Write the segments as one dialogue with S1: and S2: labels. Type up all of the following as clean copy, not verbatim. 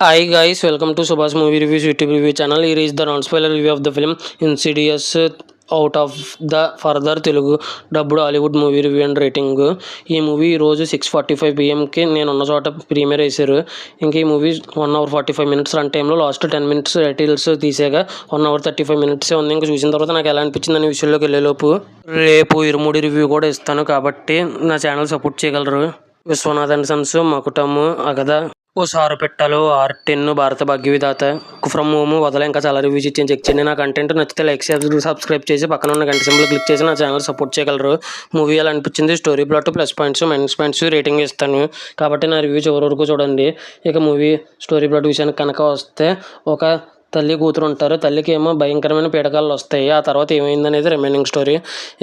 S1: Hi guys, welcome to Subhash Movie Reviews YouTube review channel. Here is the non-spoiler review of the film Insidious out of the further Telugu డబ్బుడు Hollywood movie review and rating. ఈ movie ఈరోజు 6:45 పిఎంకి నేను ఉన్న చోట premier వేశారు. ఇంక ఈ movie 1 hour 45 minutes run టైంలో last 10 minutes titles తీసేగా 1 hour 35 minutes ఉంది. ఇంకా చూసిన తర్వాత నాకు ఎలా అనిపించింది అనే విషయంలోకి వెళ్ళేలోపు రేపు ఇరుముడి రివ్యూ కూడా ఇస్తాను, కాబట్టి నా ఛానల్ సపోర్ట్ చేయగలరు. విశ్వనాథ్ అండ్ సన్స్, మకుటము, అగద, ఓ సారు పెట్టాలు, R10, భారత భాగ్యవిధాత, ఫ్రమ్ హోమ్ వదల ఇంకా చాలా రివ్యూస్ ఇచ్చి చెక్ చేయండి. నా కంటెంట్ నచ్చితే లైక్ సబ్స్క్రైబ్ చేసి పక్కన ఉన్న గంట సింబల్ క్లిక్ చేసి నా ఛానల్ సపోర్ట్ చేయగలరు. మూవీ ఎలా అనిపించింది, story plot, plus points, minus points rating ఇస్తాను, కాబట్టి నా రివ్యూ చివరి వరకు చూడండి. ఇక మూవీ స్టోరీ ప్లాట్ విషయానికి కనుక వస్తే, ఒక తల్లి కూతురు ఉంటారు. తల్లికి ఏమో భయంకరమైన పీడకాలు వస్తాయి. ఆ తర్వాత ఏమైందనేది రిమైనింగ్ స్టోరీ.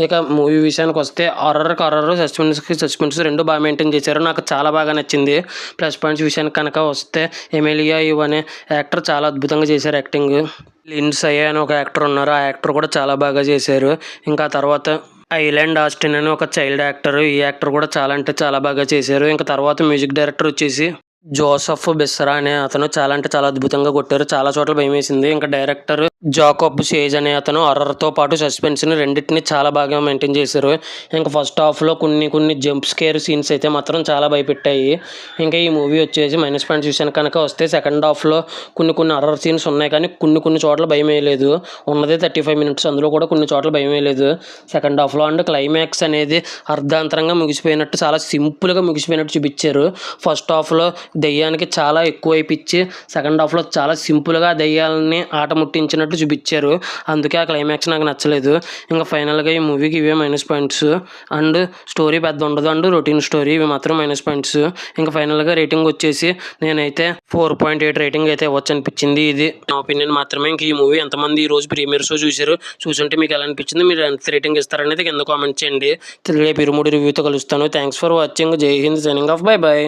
S1: ఇక మూవీ విషయానికి వస్తే హారర్ సస్పెన్స్ రెండు బాగా మెయింటైన్ చేశారు. నాకు చాలా బాగా నచ్చింది. ప్లస్ పాయింట్స్ విషయానికి కనుక వస్తే, ఎమిలియా ఇవ్ అనే యాక్టర్ చాలా అద్భుతంగా చేశారు యాక్టింగ్. లిండ్సే అని ఒక యాక్టర్ ఉన్నారు, ఆ యాక్టర్ కూడా చాలా బాగా చేశారు. ఇంకా తర్వాత ఐలాండ్ ఆస్టిన్ అని ఒక చైల్డ్ యాక్టర్, ఈ యాక్టర్ కూడా చాలా అంటే చాలా బాగా చేశారు. ఇంకా తర్వాత మ్యూజిక్ డైరెక్టర్ వచ్చేసి జోసఫ్ బెస్సరా అనే అతను చాలా అంటే చాలా అద్భుతంగా కొట్టారు. చాలా చోట్ల భయం వేసింది. ఇంకా డైరెక్టర్ జాకబ్ షేజ్ అనే అతను హారర్తో పాటు సస్పెన్స్ని రెండింటిని చాలా బాగా మెయింటైన్ చేశారు. ఇంకా ఫస్ట్ హాఫ్లో కొన్ని జంప్ స్కేర్ సీన్స్ అయితే మాత్రం చాలా భయపెట్టాయి. ఇంకా ఈ మూవీ వచ్చేసి మైనస్ పాయింట్స్ విషయానికి కనుక వస్తే, సెకండ్ హాఫ్లో కొన్ని హారర్ సీన్స్ ఉన్నాయి, కానీ కొన్ని చోట్ల భయం వేయలేదు. ఉన్నదే 35 minutes, అందులో కూడా కొన్ని చోట్ల భయం వేయలేదు సెకండ్ హాఫ్లో. అండ్ క్లైమాక్స్ అనేది అర్ధాంతరంగా ముగిసిపోయినట్టు, చాలా సింపుల్గా ముగిసిపోయినట్టు చూపించారు. ఫస్ట్ హాఫ్లో దెయ్యానికి చాలా ఎక్కువ అయిపించి, సెకండ్ హాఫ్లో చాలా సింపుల్గా దెయ్యాలని ఆట ముట్టించినట్టు చూపించారు. అందుకే ఆ క్లైమాక్స్ నాకు నచ్చలేదు. ఇంకా ఫైనల్గా ఈ మూవీకి ఇవే మైనస్ పాయింట్స్. అండ్ స్టోరీ పెద్ద ఉండదు, అండ్ రొటీన్ స్టోరీ, ఇవి మాత్రం మైనస్ పాయింట్స్. ఇంకా ఫైనల్గా రేటింగ్ వచ్చేసి నేనైతే 4.8 రేటింగ్ అయితే ఇవ్వచ్చు అనిపించింది. ఇది నా ఒపీనియన్ మాత్రమే. ఇంక ఈ మూవీ ఎంతమంది ఈ రోజు ప్రీమియర్ షో చూసుంటే మీకు ఎలా అనిపించింది, మీరు ఎంత రేటింగ్ ఇస్తారనేది కింద కామెంట్ చేయండి. రేపు ఇరుముడి రివ్యూతో కలుస్తాను. Thanks for watching. Jai Hind, signing off, bye by.